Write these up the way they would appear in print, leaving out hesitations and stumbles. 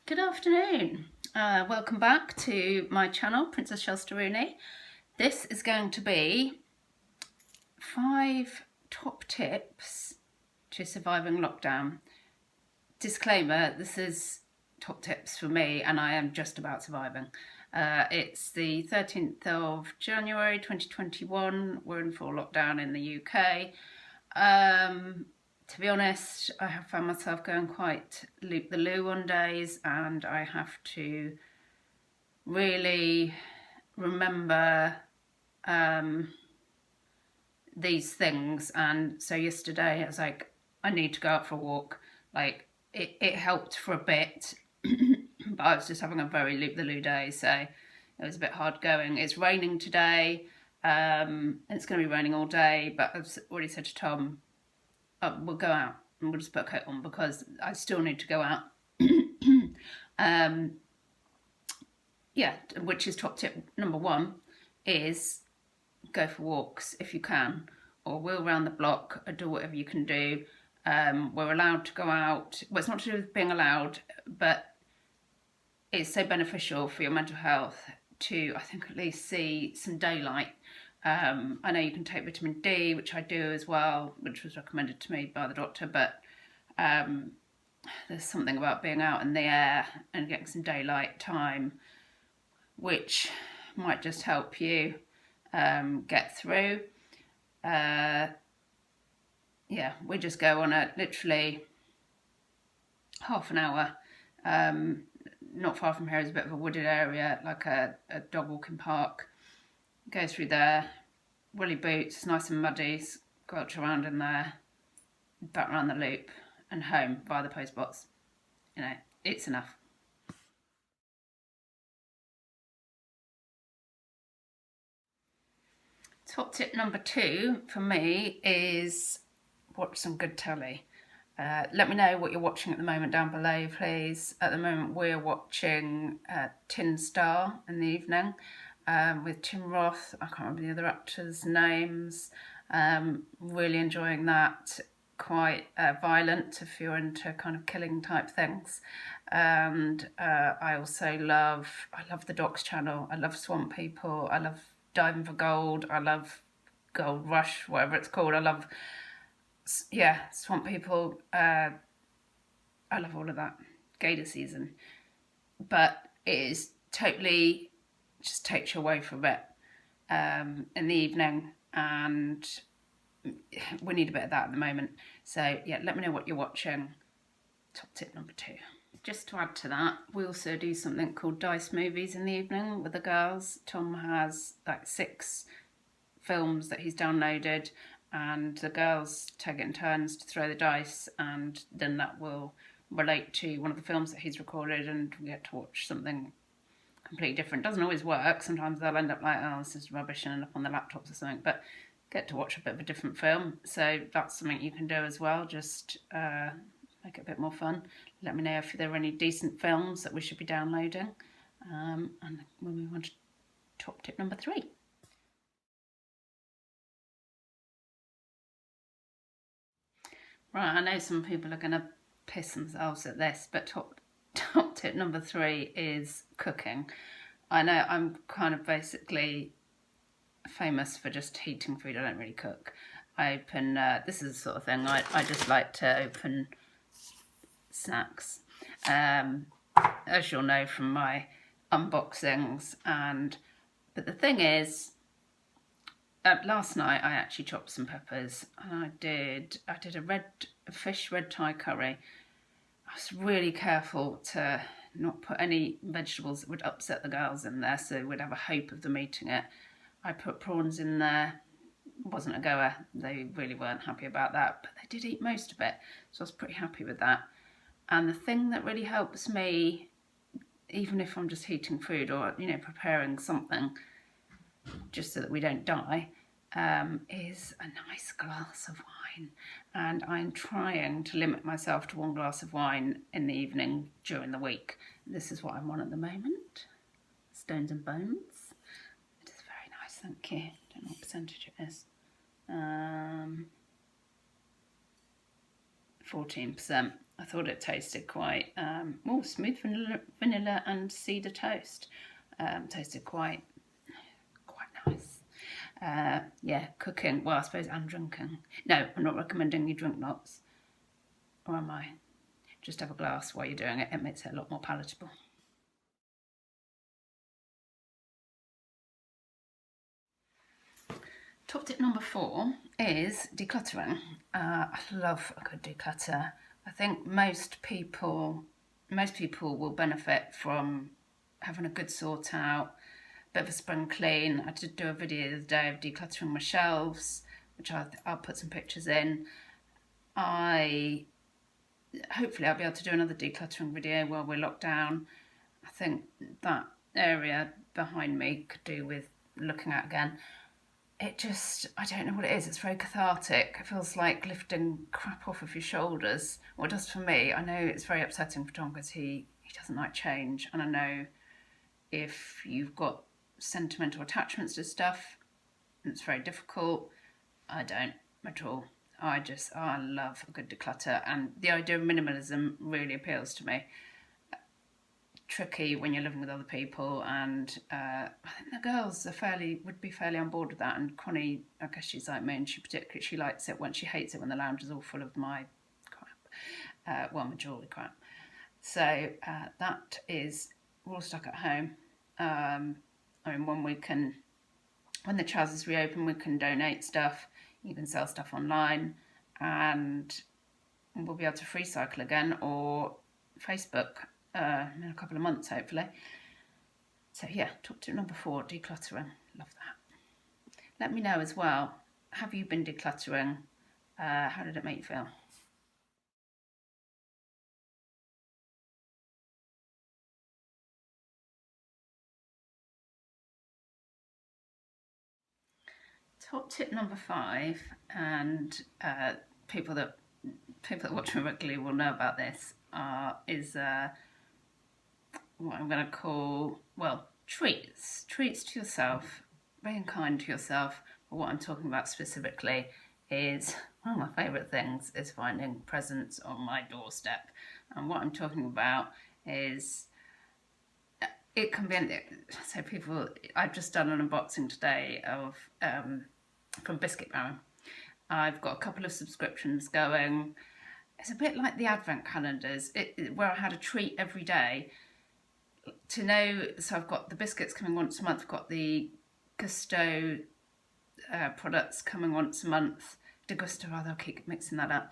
Good afternoon. Welcome back to my channel, Princess Rooney. This is going to be 5 top tips to surviving lockdown. Disclaimer, this is top tips for me and I am just about surviving. It's the 13th of January 2021. We're in full lockdown in the UK. To be honest, I have found myself going quite loop the loo on days, and I have to really remember these things. And so yesterday I was like, I need to go out for a walk. Like it helped for a bit, but I was just having a very loop the loo day, so it was a bit hard going. It's raining today. It's going to be raining all day, but I've already said to Tom, we'll go out and we'll just put a coat on because I still need to go out. Yeah, which is top tip number 1 is go for walks if you can, or wheel around the block, or do whatever you can do. We're allowed to go out. Well, it's not to do with being allowed, but it's so beneficial for your mental health to, I think, at least see some daylight. I know you can take vitamin D, which I do as well, which was recommended to me by the doctor, but there's something about being out in the air and getting some daylight time, which might just help you get through. Yeah, we just go on a literally half an hour. Not far from here is a bit of a wooded area, like a dog walking park. Go through there, woolly boots, nice and muddy, squelch around in there, back around the loop and home via the post box. You know, it's enough. Top tip number 2 for me is watch some good telly. Let me know what you're watching at the moment down below, please. At the moment we're watching Tin Star in the evening with Tim Roth. I can't remember the other actors' names. Really enjoying that. Quite violent if you're into kind of killing type things. And I also love the Docs channel. I love Swamp People. I love Diving for Gold. I love Gold Rush, whatever it's called. I love, yeah, Swamp People. I love all of that. Gator season. But it is totally just takes you away from it in the evening, and we need a bit of that at the moment. So yeah, let me know what you're watching. Top tip number 2. Just to add to that, we also do something called Dice Movies in the evening with the girls. Tom has like 6 films that he's downloaded, and the girls take it in turns to throw the dice, and then that will relate to one of the films that he's recorded, and we get to watch something completely different. Doesn't always work. Sometimes they'll end up like, oh, this is rubbish, and end up on the laptops or something, but get to watch a bit of a different film. So that's something you can do as well. Just make it a bit more fun. Let me know if there are any decent films that we should be downloading. And we'll move on to top tip number 3. Right, I know some people are going to piss themselves at this, but top tip number 3 is cooking. I know I'm kind of basically famous for just heating food. I don't really cook. I open, this is the sort of thing, I just like to open snacks. As you'll know from my unboxings, but the thing is, last night I actually chopped some peppers, and I did a fish red Thai curry. I was really careful to not put any vegetables that would upset the girls in there, so we'd have a hope of them eating it. I put prawns in there. It wasn't a goer. They really weren't happy about that, but they did eat most of it, so I was pretty happy with that. And the thing that really helps me, even if I'm just heating food or, you know, preparing something just so that we don't die, is a nice glass of wine. And I'm trying to limit myself to 1 glass of wine in the evening during the week. This is what I'm on at the moment. Stones and Bones. It is very nice, thank you. I don't know what percentage it is. 14%. I thought it tasted quite smooth vanilla and cedar toast. Tasted quite nice. Yeah, cooking, well, I suppose, and drinking. No, I'm not recommending you drink lots. Or am I? Just have a glass while you're doing it. It makes it a lot more palatable. Top tip number 4 is decluttering. I love a good declutter. I think most people will benefit from having a good sort out, bit of a spring clean. I did do a video the other day of decluttering my shelves, which I'll put some pictures in. Hopefully I'll be able to do another decluttering video while we're locked down. I think that area behind me could do with looking at again. I don't know what it is. It's very cathartic. It feels like lifting crap off of your shoulders. Well, it does for me. I know it's very upsetting for Tom because he doesn't like change. And I know if you've got sentimental attachments to stuff, it's very difficult. I don't at all. I love a good declutter. And the idea of minimalism really appeals to me. Tricky when you're living with other people, and I think the girls would be fairly on board with that. And Connie, I guess she's like me, and she likes it when she hates it when the lounge is all full of my crap, my jewellery crap. So that is, we're all stuck at home. When the trousers reopen, we can donate stuff. You can sell stuff online, and we'll be able to free cycle again, or Facebook. In a couple of months, hopefully. So yeah, top tip number 4, decluttering. Love that. Let me know as well, have you been decluttering? How did it make you feel? Top tip number 5, and people that watch me regularly will know about this, is what I'm going to call, treats. Treats to yourself, being kind to yourself. But what I'm talking about specifically is, one of my favourite things is finding presents on my doorstep. And what I'm talking about is, it can be, I've just done an unboxing today of, from Biscuit Baron. I've got a couple of subscriptions going. It's a bit like the advent calendars, where I had a treat every day. To know, so I've got the biscuits coming once a month, I've got the Gusto products coming once a month. Degusto, rather, I'll keep mixing that up.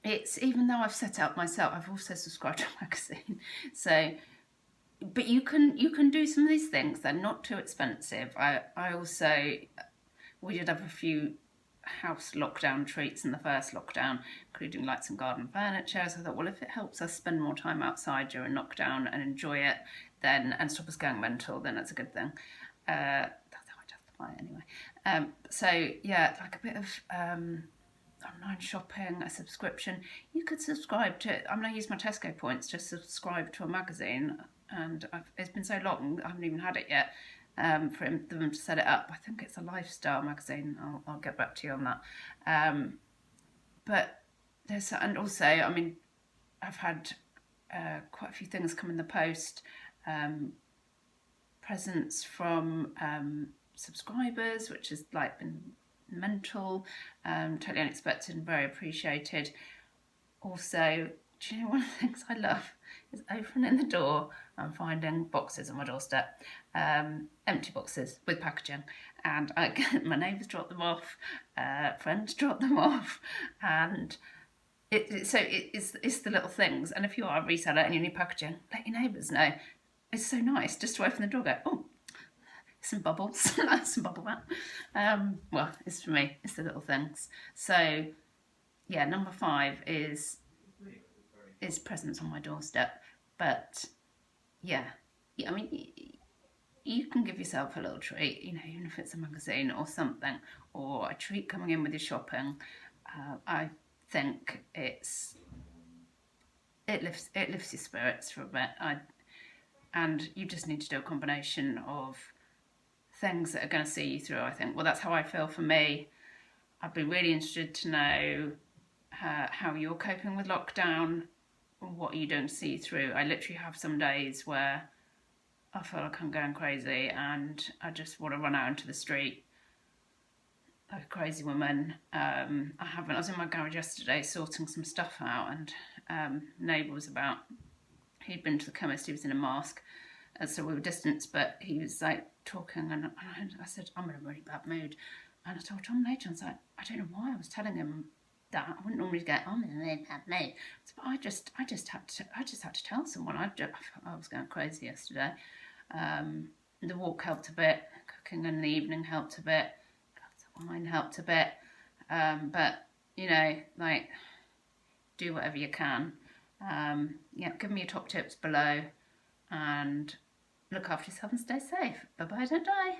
It's, even though I've set out myself, I've also subscribed to a magazine. So, but you can do some of these things. They're not too expensive. We did have a few house lockdown treats in the first lockdown, including like some garden furniture. So I thought, well, if it helps us spend more time outside during lockdown and enjoy it, and stop us going mental, then that's a good thing. That's how I justify it anyway. So yeah, like a bit of online shopping, a subscription. You could subscribe to, I'm going to use my Tesco points to subscribe to a magazine, and it's been so long, I haven't even had it yet. For them to set it up. I think it's a lifestyle magazine. I'll get back to you on that. But and also, I mean, I've had quite a few things come in the post. Presents from subscribers, which has like been mental, totally unexpected and very appreciated. Also, do you know, one of the things I love is opening the door and finding boxes on my doorstep, empty boxes with packaging, and my neighbours drop them off, friends drop them off, and it's the little things. And if you are a reseller and you need packaging, let your neighbours know. It's so nice just to open the door and go, oh, some bubbles, some bubble wrap. It's for me, it's the little things. So yeah, number 5 is presents on my doorstep. But yeah, I mean, you can give yourself a little treat, you know, even if it's a magazine or something, or a treat coming in with your shopping. I think it lifts your spirits for a bit. And you just need to do a combination of things that are going to see you through, I think. Well, that's how I feel for me. I'd be really interested to know how you're coping with lockdown, what are you doing to see through. I literally have some days where I feel like I'm going crazy and I just want to run out into the street like a crazy woman. I was in my garage yesterday sorting some stuff out, and neighbour was about. He'd been to the chemist. He was in a mask, and so we were distanced. But he was like talking, and I said, "I'm in a really bad mood." And I told Tom later, I was like, "I don't know why I was telling him that. I wouldn't normally get on in a really bad mood, but I just had to tell someone. I was going crazy yesterday." The walk helped a bit. Cooking in the evening helped a bit. Wine helped a bit, but you know, like, do whatever you can. Yeah, give me your top tips below, and look after yourself and stay safe. Bye bye, don't die.